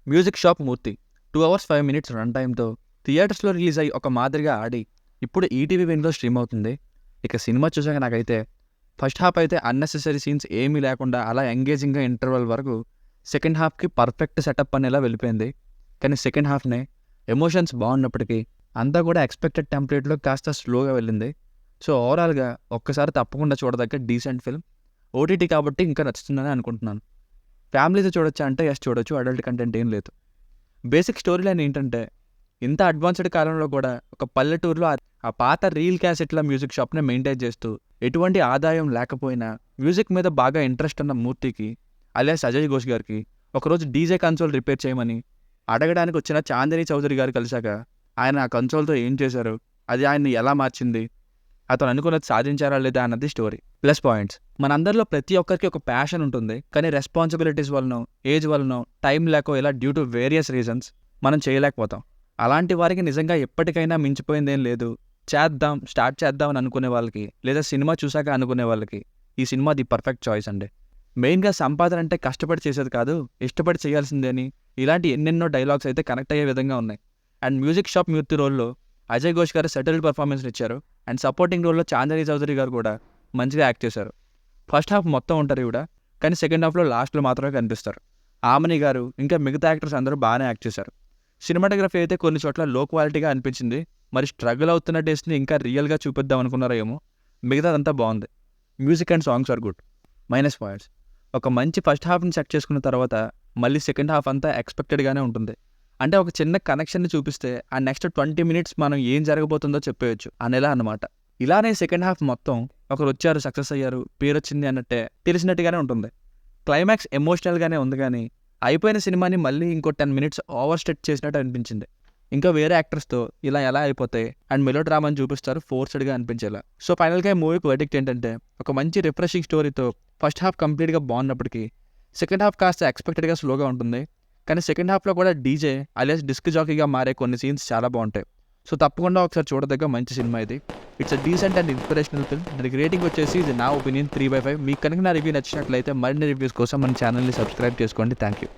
Music shop మూర్తి 2 hours 5 minutes run టైమ్తో థియేటర్స్లో release అయ్యి ఒక మాదిరిగా ఆడి ఇప్పుడు ఈటీవీ విన్లో స్ట్రీమ్ అవుతుంది. ఇక సినిమా చూసాక నాకైతే ఫస్ట్ హాఫ్ అయితే అన్నెసెసరీ సీన్స్ ఏమీ లేకుండా అలా ఎంగేజింగ్గా ఇంటర్వెల్ వరకు సెకండ్ హాఫ్కి పర్ఫెక్ట్ సెటప్ అనేలా వెళ్ళిపోయింది. కానీ సెకండ్ హాఫ్నే ఎమోషన్స్ బాగున్నప్పటికీ అంతా కూడా ఎక్స్పెక్టెడ్ టెంప్లేట్లో కాస్త స్లోగా వెళ్ళింది. సో ఓవరాల్గా ఒక్కసారి తప్పకుండా చూడదగ్గ డీసెంట్ ఫిల్మ్. ఓటీటీ కాబట్టి ఇంకా నచ్చుతుందని అనుకుంటున్నాను. ఫ్యామిలీతో చూడొచ్చా అంటే ఎస్ చూడొచ్చు, అడల్ట్ కంటెంట్ ఏం లేదు. బేసిక్ స్టోరీ లైన్ ఏంటంటే ఇంత అడ్వాన్స్డ్ కాలంలో కూడా ఒక పల్లెటూరులో ఆ పాత రీల్ క్యాసెట్ల మ్యూజిక్ షాప్ని మెయింటైన్ చేస్తూ ఎటువంటి ఆదాయం లేకపోయినా మ్యూజిక్ మీద బాగా ఇంట్రెస్ట్ ఉన్న మూర్తికి అలియాస్ అజయ్ ఘోష్ గారికి ఒకరోజు డీజే కన్సోల్ రిపేర్ చేయమని అడగడానికి వచ్చిన చాందిని చౌదరి గారు కలిశాక ఆయన ఆ కన్సోల్తో ఏం చేశారు, అది ఆయన్ని ఎలా మార్చింది, అతను అనుకున్నది సాధించారా లేదా అన్నది స్టోరీ. ప్లస్ పాయింట్స్, మనందరిలో ప్రతి ఒక్కరికి ఒక ప్యాషన్ ఉంటుంది, కానీ రెస్పాన్సిబిలిటీస్ వలన, ఏజ్ వలన, టైం లేకో ఇలా డ్యూ టు వేరియస్ రీజన్స్ మనం చేయలేకపోతాం. అలాంటి వారికి నిజంగా ఎప్పటికైనా మించిపోయిందేం లేదు, స్టార్ట్ చేద్దాం అని అనుకునే వాళ్ళకి, లేదా సినిమా చూశాక అనుకునే వాళ్ళకి ఈ సినిమా ది పర్ఫెక్ట్ చాయిస్ అండి. మెయిన్గా సంపాదన అంటే కష్టపడి చేసేది కాదు, ఇష్టపడి చేయాల్సిందే అని ఇలాంటి ఎన్నెన్నో డైలాగ్స్ అయితే కనెక్ట్ అయ్యే విధంగా ఉన్నాయి. అండ్ మ్యూజిక్ షాప్ మూర్తి రోల్లో అజయ్ ఘోష్ గారు సెటిల్డ్ పర్ఫార్మెన్స్ ఇచ్చారు. అండ్ సపోర్టింగ్ రోల్లో చాందిని చౌదరి గారు కూడా మంచిగా యాక్ట్ చేశారు. ఫస్ట్ హాఫ్ మొత్తం ఉంటారు కూడా, కానీ సెకండ్ హాఫ్లో లాస్ట్లో మాత్రమే కనిపిస్తారు. ఆమని గారు ఇంకా మిగతా యాక్టర్స్ అందరూ బాగానే యాక్ట్ చేశారు. సినిమాటోగ్రఫీ అయితే కొన్ని చోట్ల లో క్వాలిటీగా అనిపించింది. మరి స్ట్రగుల్ అవుతున్న టేస్ట్ని ఇంకా రియల్గా చూపిద్దాం అనుకున్నారో ఏమో. మిగతాదంతా బాగుంది. Music and songs are good. Minus points, ఒక మంచి ఫస్ట్ హాఫ్ని సెట్ చేసుకున్న తర్వాత మళ్ళీ సెకండ్ హాఫ్ అంతా ఎక్స్పెక్టెడ్గానే ఉంటుంది. అంటే ఒక చిన్న కనెక్షన్ని చూపిస్తే ఆ నెక్స్ట్ 20 మినిట్స్ మనం ఏం జరగబోతుందో చెప్పేయచ్చు అనేలా అన్నమాట. ఇలానే సెకండ్ హాఫ్ మొత్తం ఒకరు వచ్చారు, సక్సెస్ అయ్యారు, పేరు వచ్చింది అన్నట్టే తెలిసినట్టుగానే ఉంటుంది. క్లైమాక్స్ ఎమోషనల్గానే ఉంది, కానీ అయిపోయిన సినిమాని మళ్ళీ ఇంకో 10 మినిట్స్ ఓవర్ స్టెట్ చేసినట్టు అనిపించింది. ఇంకా వేరే యాక్టర్స్తో ఇలా ఎలా అయిపోతాయి అండ్ మెలో డ్రామాని చూపిస్తారు ఫోర్స్డ్గా అనిపించేలా. సో ఫైనల్గా మూవీకి వర్డిక్ట్ ఏంటంటే ఒక మంచి రిఫ్రెషింగ్ స్టోరీతో ఫస్ట్ హాఫ్ కంప్లీట్గా బాగున్నప్పటికీ సెకండ్ హాఫ్ కాస్త ఎక్స్పెక్టెడ్గా స్లోగా ఉంటుంది. కానీ సెకండ్ హాఫ్లో కూడా డీజే అలియాస్ డిస్క్ జాకీగా మారే కొన్ని సీన్స్ చాలా బాగుంటాయి. సో తప్పకుండా ఒకసారి చూడదగ్గ మంచి సినిమా ఇది. It's a decent and inspirational film. దానికి రేటింగ్ వచ్చేసి ఇది నా ఒపీనియన్ 3/5. మీకు కనుక నా రివ్యూ నచ్చినట్లయితే మరిన్ని రివ్యూస్ కోసం మన ఛానల్ని సబ్స్క్రైబ్ చేసుకోండి. Thank you.